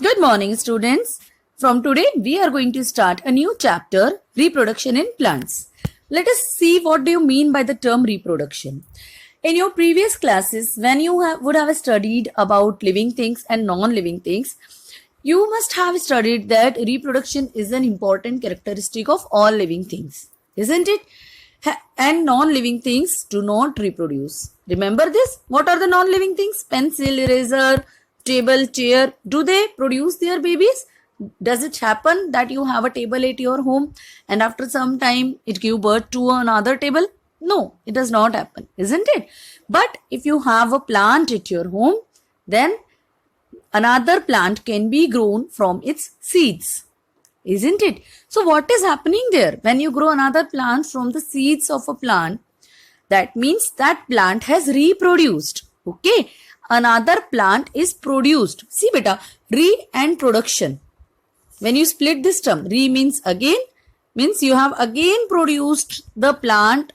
Good morning, students. From today, we are going to start a new chapter, reproduction in plants. Let us see what do you mean by the term reproduction. In your previous classes, when you would have studied about living things and non-living things, you must have studied that reproduction is an important characteristic of all living things, isn't it? And non-living things do not reproduce. Remember this? What are the non-living things? Pencil, eraser, table, chair. Do they produce their babies? Does it happen that you have a table at your home and after some time it give birth to another table? No, it does not happen, isn't it? But if you have a plant at your home, then another plant can be grown from its seeds, isn't it? So what is happening there? When you grow another plant from the seeds of a plant, that means that plant has reproduced. Okay, another plant is produced. See beta, re and production. When you split this term, re means again, means you have again produced the plant,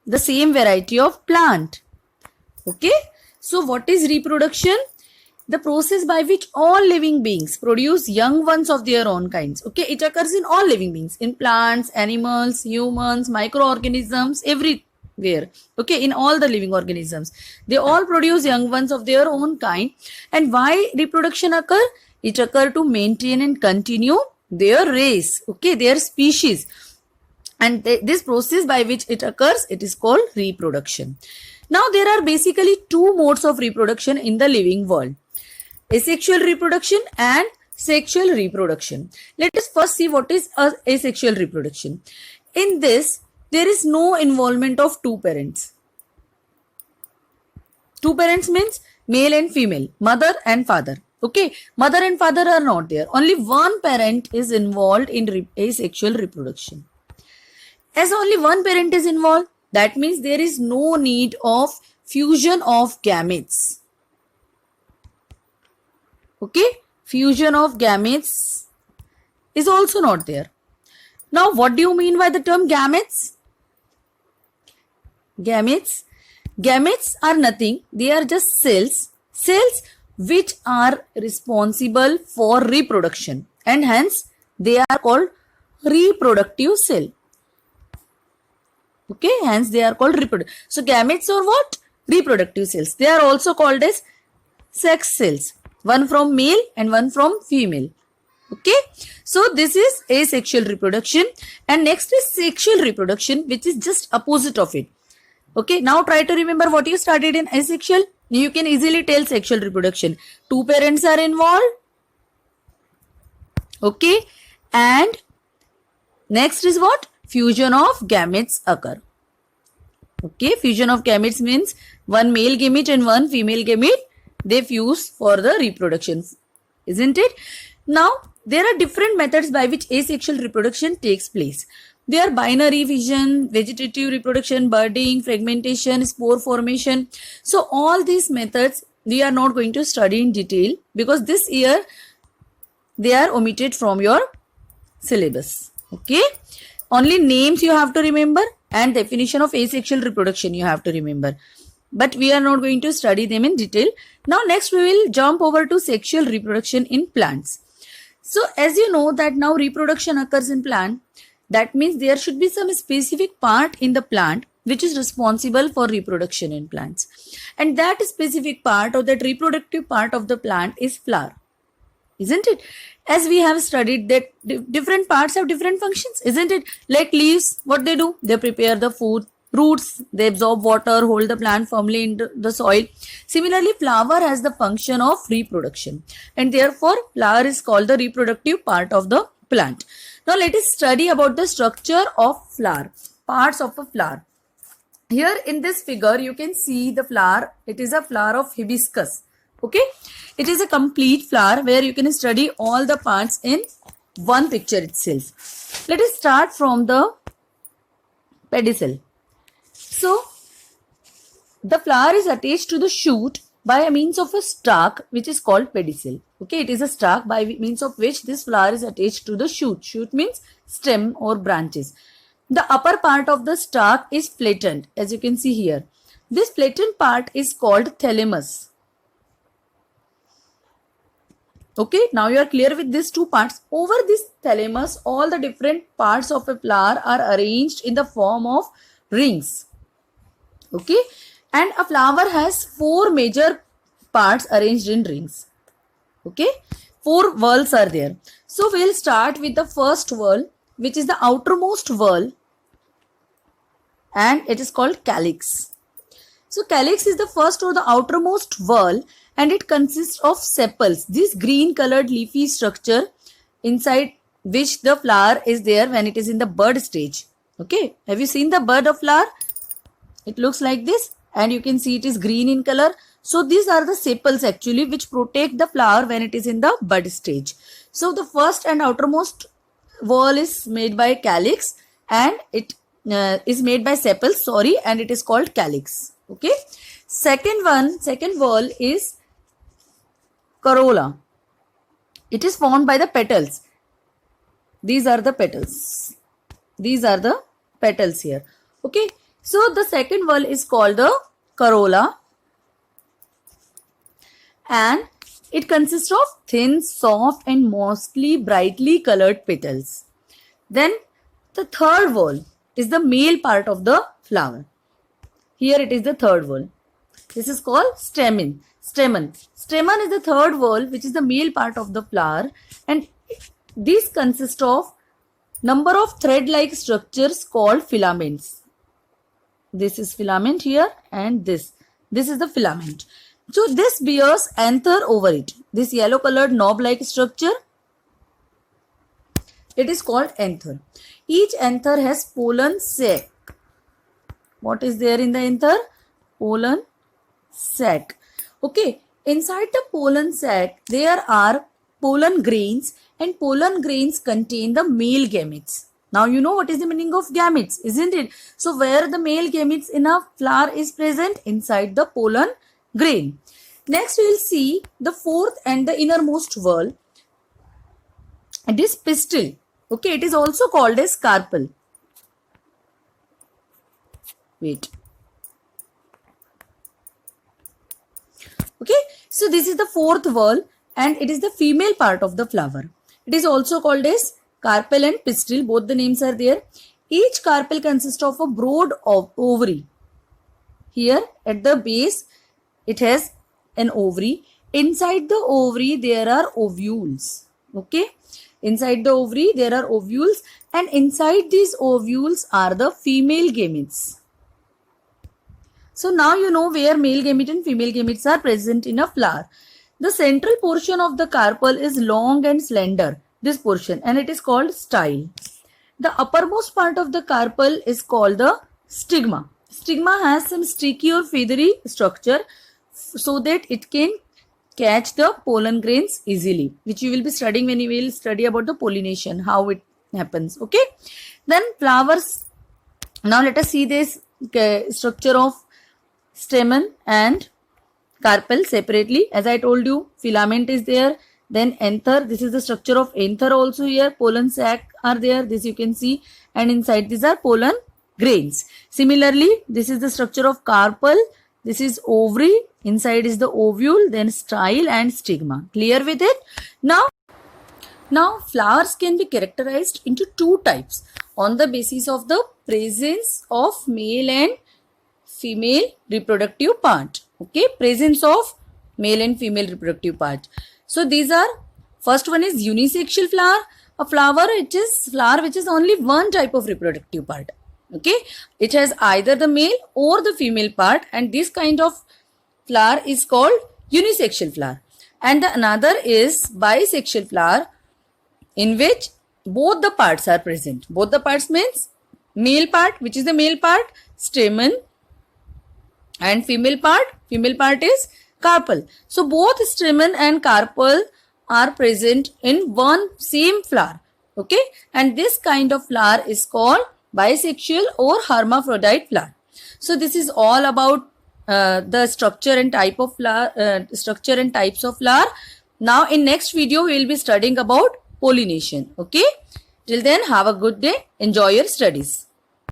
the same variety of plant. Okay, so what is reproduction? The process by which all living beings produce young ones of their own kinds. Okay, it occurs in all living beings, in plants, animals, humans, microorganisms, everywhere. Okay, in all the living organisms, they all produce young ones of their own kind. And why reproduction occur? It occur to maintain and continue their race, okay, their species. And this process by which it occurs, it is called reproduction. Now, there are basically two modes of reproduction in the living world: asexual reproduction and sexual reproduction. Let us first see what is asexual reproduction. In this, there is no involvement of two parents. Two parents means male and female, mother and father. Okay, mother and father are not there. Only one parent is involved in asexual reproduction. As only one parent is involved, that means there is no need of fusion of gametes. Okay, fusion of gametes is also not there. Now, what do you mean by the term gametes? Gametes are nothing. They are just cells which are responsible for reproduction, and hence they are called reproductive cell. Okay, hence they are called reproductive. So, gametes are what? Reproductive cells. They are also called as sex cells. One from male and one from female. Okay, so this is asexual reproduction, and next is sexual reproduction, which is just opposite of it. Okay, now try to remember what you studied in asexual. You can easily tell sexual reproduction. Two parents are involved. Okay, and next is what? Fusion of gametes occur. Okay, fusion of gametes means one male gamete and one female gamete, they fuse for the reproduction, isn't it? Now, there are different methods by which asexual reproduction takes place. They are binary fission, vegetative reproduction, budding, fragmentation, spore formation. So, all these methods we are not going to study in detail because this year they are omitted from your syllabus. Okay, only names you have to remember and definition of asexual reproduction you have to remember. But we are not going to study them in detail. Now, next we will jump over to sexual reproduction in plants. So, as you know that now reproduction occurs in plant, that means there should be some specific part in the plant which is responsible for reproduction in plants. And that specific part or that reproductive part of the plant is flower, isn't it? As we have studied that different parts have different functions, isn't it? Like leaves, what they do? They prepare the food. Roots, they absorb water, hold the plant firmly in the soil. Similarly, flower has the function of reproduction, and therefore flower is called the reproductive part of the plant. Now, let us study about the structure of flower, parts of a flower. Here in this figure, you can see the flower. It is a flower of hibiscus. Okay, it is a complete flower where you can study all the parts in one picture itself. Let us start from the pedicel. So, the flower is attached to the shoot by a means of a stalk which is called pedicel. Okay, it is a stalk by means of which this flower is attached to the shoot. Shoot means stem or branches. The upper part of the stalk is flattened, as you can see here. This flattened part is called thalamus. Okay, now you are clear with these two parts. Over this thalamus, all the different parts of a flower are arranged in the form of rings. Okay, and a flower has 4 major parts arranged in rings. Okay, 4 whorls are there. So we'll start with the first whorl, which is the outermost whorl, and it is called calyx. So calyx is the first or the outermost whorl, and it consists of sepals, this green colored leafy structure inside which the flower is there when it is in the bud stage. Okay, have you seen the bud of flower? It looks like this, and you can see it is green in color. So these are the sepals actually which protect the flower when it is in the bud stage. So the first and outermost whorl is made by calyx, and it is made by sepals, and it is called calyx. Okay, second whorl is corolla. It is formed by the petals. These are the petals. These are the petals here. Okay, so the second whorl is called the corolla, and it consists of thin, soft and mostly brightly colored petals. Then the third whorl is the male part of the flower. Here it is the third whorl. This is called stamen. Stamen is the third whorl, which is the male part of the flower, and these consist of number of thread-like structures called filaments. This is filament here, and this is the filament. So this bears anther over it. This yellow colored knob-like structure, it is called anther. Each anther has pollen sac. What is there in the anther? Pollen sac. Okay, inside the pollen sac there are pollen grains, and pollen grains contain the male gametes. Now you know what is the meaning of gametes, isn't it? So where the male gametes in a flower is present? Inside the pollen grain. Next we will see the fourth and the innermost whorl. It is pistil. Okay, it is also called as carpel. Wait. Okay, so this is the fourth whorl, and it is the female part of the flower. It is also called as carpel and pistil. Both the names are there. Each carpel consists of a broad ovary. Here at the base, it has an ovary. Inside the ovary, there are ovules. Okay, inside the ovary, there are ovules, and inside these ovules are the female gametes. So now you know where male gamete and female gametes are present in a flower. The central portion of the carpel is long and slender, this portion, and it is called style. The uppermost part of the carpel is called the stigma. Stigma has some sticky or feathery structure so that it can catch the pollen grains easily, which you will be studying when you will study about the pollination, how it happens. Okay, then flowers. Now let us see this structure of stamen and carpel separately. As I told you, filament is there, then anther. This is the structure of anther also here. Pollen sac are there, this you can see, and inside these are pollen grains. Similarly, this is the structure of carpel. This is ovary, inside is the ovule, then style and stigma. Clear with it? Now flowers can be characterized into two types on the basis of the presence of male and female reproductive part. Okay, presence of male and female reproductive part. So these are, first one is unisexual flower. A flower which is only one type of reproductive part. Okay, it has either the male or the female part, and this kind of flower is called unisexual flower. And the another is bisexual flower, in which both the parts are present. Both the parts means male part, which is the male part, stamen, and female part is carpel. So both stamen and carpel are present in one same flower. Okay, and this kind of flower is called bisexual or hermaphrodite flower. So this is all about the structure and type of flower, structure and types of flower. Now in next video we will be studying about pollination. Okay, till then have a good day, enjoy your studies.